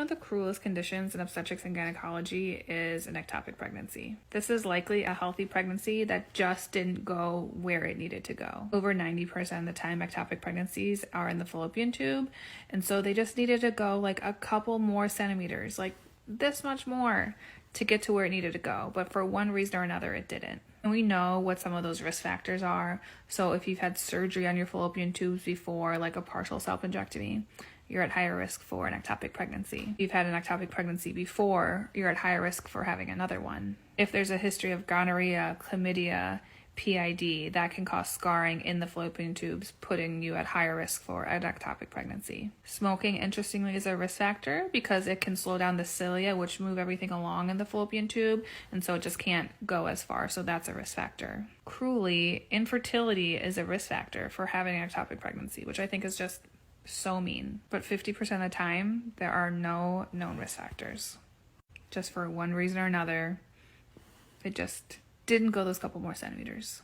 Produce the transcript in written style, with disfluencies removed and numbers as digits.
of the cruelest conditions in obstetrics and gynecology is an ectopic pregnancy. This is likely a healthy pregnancy that just didn't go where it needed to go. Over 90% of the time, ectopic pregnancies are in the fallopian tube, and so they just needed to go like a couple more centimeters, like this much more, to get to where it needed to go. But for one reason or another, it didn't. And we know what some of those risk factors are. So if you've had surgery on your fallopian tubes before, like a partial self-injectomy, you're at higher risk for an ectopic pregnancy. If you've had an ectopic pregnancy before, you're at higher risk for having another one. If there's a history of gonorrhea, chlamydia, PID, that can cause scarring in the fallopian tubes, putting you at higher risk for an ectopic pregnancy. Smoking, interestingly, is a risk factor because it can slow down the cilia, which move everything along in the fallopian tube, and so it just can't go as far, so that's a risk factor. Cruelly, infertility is a risk factor for having an ectopic pregnancy, which I think is just so mean. But 50% of the time, there are no known risk factors. Just for one reason or another, it just didn't go those couple more centimeters.